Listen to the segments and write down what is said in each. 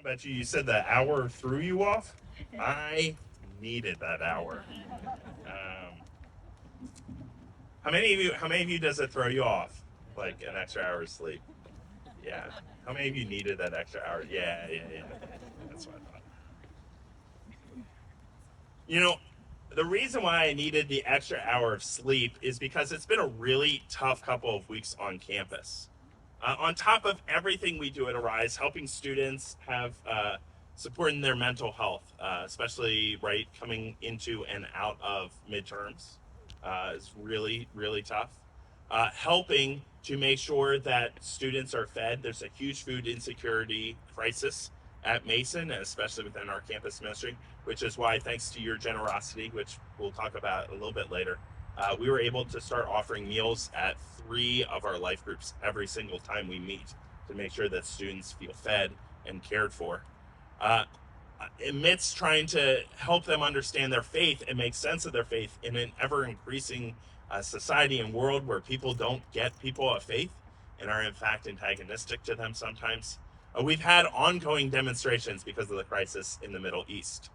bet you said the hour threw you off. I needed that hour. Um, how many of you does it throw you off? Like an extra hour of sleep? Yeah. How many of you needed that extra hour? Yeah, yeah, yeah. That's what I thought. You know, the reason why I needed the extra hour of sleep is because it's been a really tough couple of weeks on campus. On top of everything we do at Arise, helping students have supporting their mental health, especially right coming into and out of midterms, is really, really tough. Helping to make sure that students are fed. There's a huge food insecurity crisis at Mason, especially within our campus ministry, which is why, thanks to your generosity, which we'll talk about a little bit later, we were able to start offering meals at 3 of our life groups every single time we meet to make sure that students feel fed and cared for. Uh, Amidst trying to help them understand their faith and make sense of their faith in an ever increasing society and world where people don't get people of faith and are in fact antagonistic to them sometimes. We've had ongoing demonstrations because of the crisis in the Middle East.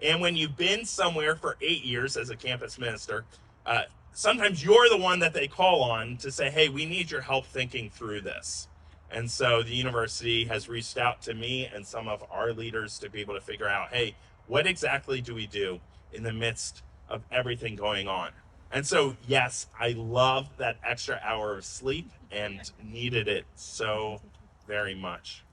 And when you've been somewhere for 8 years as a campus minister, uh, sometimes you're the one that they call on to say, hey, we need your help thinking through this. And so the university has reached out to me and some of our leaders to be able to figure out, hey, what exactly do we do in the midst of everything going on? And so, yes, I love that extra hour of sleep and needed it so very much.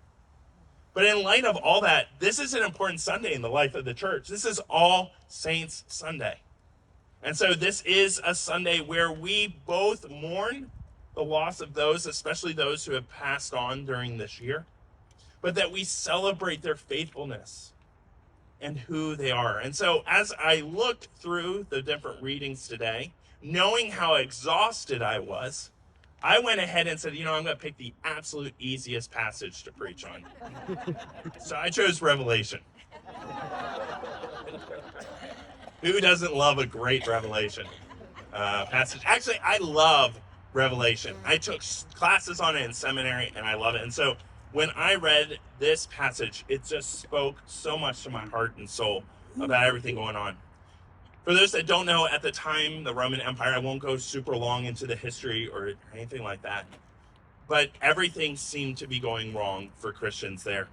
But in light of all that, this is an important Sunday in the life of the church. This is All Saints Sunday. And so this is a Sunday where we both mourn the loss of those, especially those who have passed on during this year, but that we celebrate their faithfulness and who they are. And so as I looked through the different readings today, knowing how exhausted I was, I went ahead and said, I'm going to pick the absolute easiest passage to preach on. So I chose Revelation. Who doesn't love a great Revelation passage? Actually, I love Revelation. I took classes on it in seminary, and I love it. And so when I read this passage, it just spoke so much to my heart and soul about everything going on. For those that don't know, at the time, the Roman Empire, I won't go super long into the history or anything like that, but everything seemed to be going wrong for Christians there.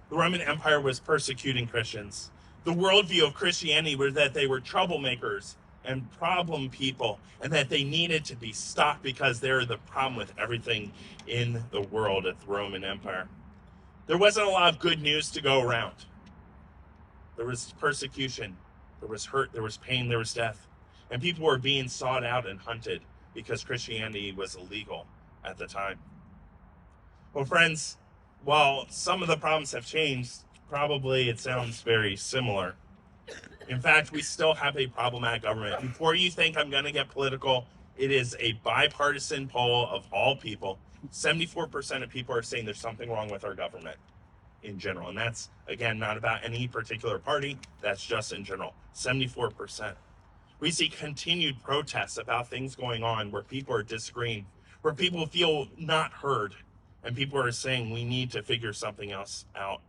The Roman Empire was persecuting Christians. The worldview of Christianity was that they were troublemakers and problem people, and that they needed to be stopped because they're the problem with everything in the world at the Roman Empire. There wasn't a lot of good news to go around. There was persecution, there was hurt, there was pain, there was death, and people were being sought out and hunted because Christianity was illegal at the time. Well, friends, while some of the problems have changed, probably it sounds very similar. In fact, we still have a problematic government. Before you think I'm going to get political, it is a bipartisan poll of all people. 74% of people are saying there's something wrong with our government in general. And that's, again, not about any particular party. That's just in general. 74%. We see continued protests about things going on where people are disagreeing, where people feel not heard, and people are saying we need to figure something else out.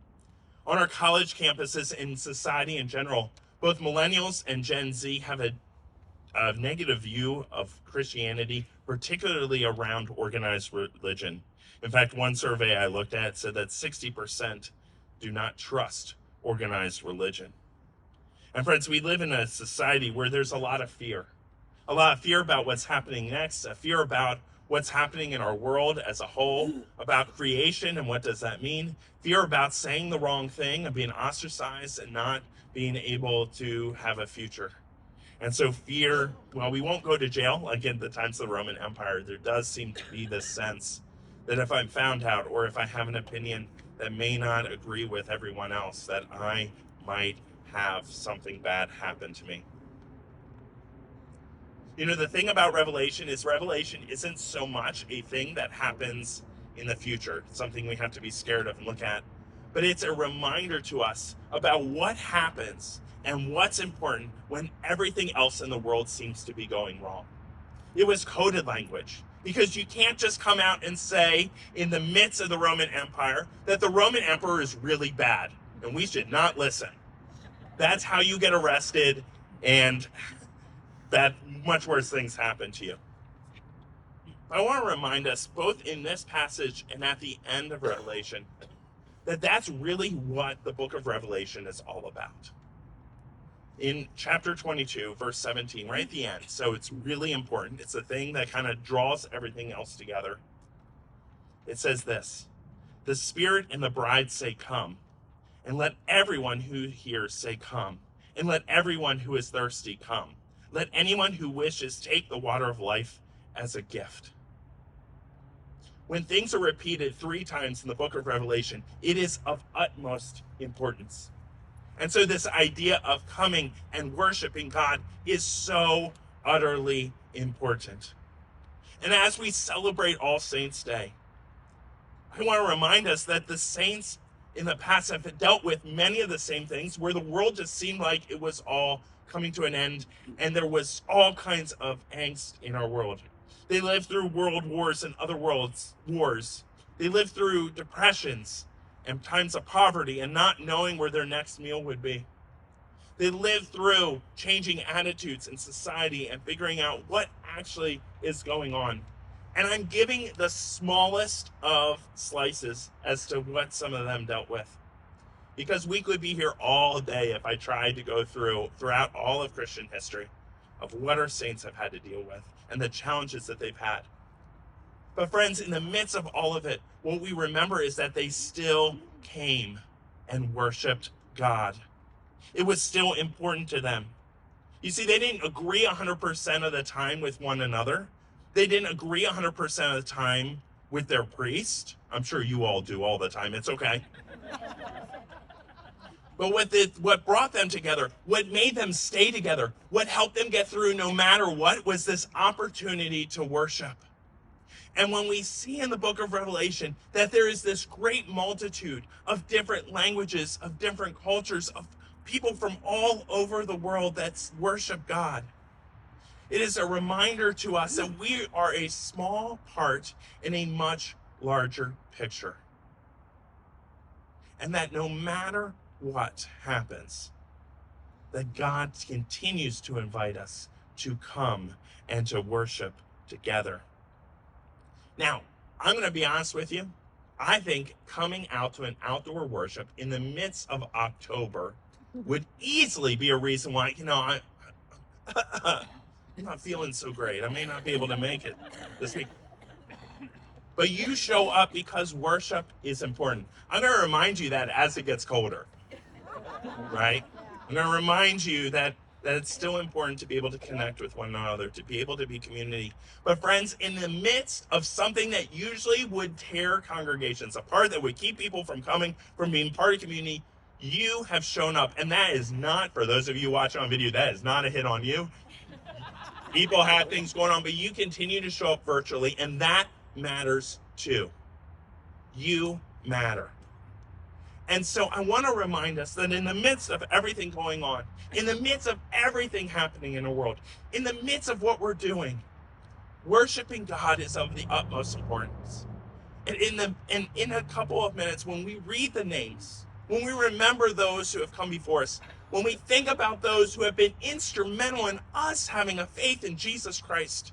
On our college campuses and society in general, both millennials and Gen Z have a negative view of Christianity, particularly around organized religion. In fact, one survey I looked at said that 60% do not trust organized religion. And friends, we live in a society where there's a lot of fear about what's happening next, a fear about what's happening in our world as a whole, about creation and what does that mean, fear about saying the wrong thing and being ostracized and not being able to have a future. And so fear, well, we won't go to jail like in the times of the Roman Empire. There does seem to be this sense that if I'm found out or if I have an opinion that may not agree with everyone else, that I might have something bad happen to me. The thing about Revelation isn't so much a thing that happens in the future, something we have to be scared of and look at, but it's a reminder to us about what happens and what's important when everything else in the world seems to be going wrong. It was coded language, because you can't just come out and say in the midst of the Roman Empire that the Roman emperor is really bad and we should not listen. That's how you get arrested, and that much worse things happen to you. I want to remind us, both in this passage and at the end of Revelation, that that's really what the book of Revelation is all about. In chapter 22, verse 17, right at the end, so it's really important. It's the thing that kind of draws everything else together. It says this: "The Spirit and the bride say, 'Come,' and let everyone who hears say, 'Come,' and let everyone who is thirsty come. Let anyone who wishes take the water of life as a gift." When things are repeated 3 times in the book of Revelation, it is of utmost importance. And so this idea of coming and worshiping God is so utterly important. And as we celebrate All Saints' Day, I want to remind us that the saints in the past have dealt with many of the same things, where the world just seemed like it was all coming to an end, and there was all kinds of angst in our world. They lived through world wars and other wars. They lived through depressions and times of poverty and not knowing where their next meal would be. They lived through changing attitudes in society and figuring out what actually is going on. And I'm giving the smallest of slices as to what some of them dealt with, because we could be here all day if I tried to go throughout all of Christian history of what our saints have had to deal with and the challenges that they've had. But friends, in the midst of all of it, what we remember is that they still came and worshiped God. It was still important to them. You see, they didn't agree 100% of the time with one another. They didn't agree 100% of the time with their priest. I'm sure you all do all the time. It's okay. But what brought them together, what made them stay together, what helped them get through no matter what, was this opportunity to worship. And when we see in the book of Revelation that there is this great multitude of different languages, of different cultures, of people from all over the world that worship God, it is a reminder to us that we are a small part in a much larger picture. And that no matter what happens, that God continues to invite us to come and to worship together. Now, I'm going to be honest with you. I think coming out to an outdoor worship in the midst of October would easily be a reason why, I'm not feeling so great. I may not be able to make it this week. But you show up because worship is important. I'm going to remind you that as it gets colder, right? I'm going to remind you that it's still important to be able to connect with one another, to be able to be community. But friends, in the midst of something that usually would tear congregations apart, that would keep people from coming, from being part of community, you have shown up. And that is not, for those of you watching on video, that is not a hit on you. People have things going on, but you continue to show up virtually, and that matters too. You matter. And so I want to remind us that in the midst of everything going on, in the midst of everything happening in the world, in the midst of what we're doing, worshiping God is of the utmost importance. And in a couple of minutes, when we read the names, when we remember those who have come before us, when we think about those who have been instrumental in us having a faith in Jesus Christ,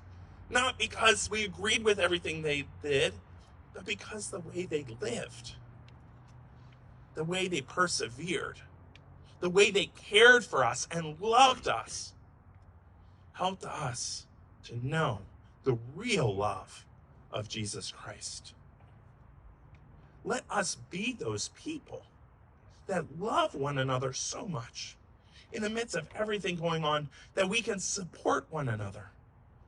not because we agreed with everything they did, but because the way they lived, the way they persevered, the way they cared for us and loved us, helped us to know the real love of Jesus Christ. Let us be those people that love one another so much in the midst of everything going on, that we can support one another,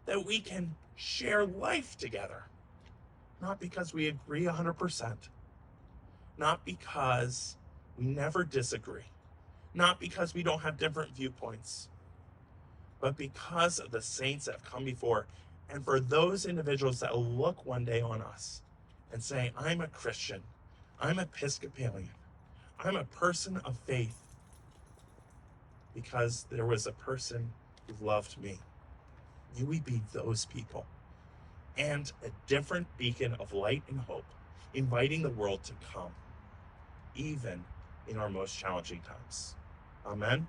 that we can share life together, not because we agree 100%, not because we never disagree, not because we don't have different viewpoints, but because of the saints that have come before, and for those individuals that will look one day on us and say, I'm a Christian, I'm Episcopalian, I'm a person of faith, because there was a person who loved me. May we be those people and a different beacon of light and hope, inviting the world to come, even in our most challenging times. Amen.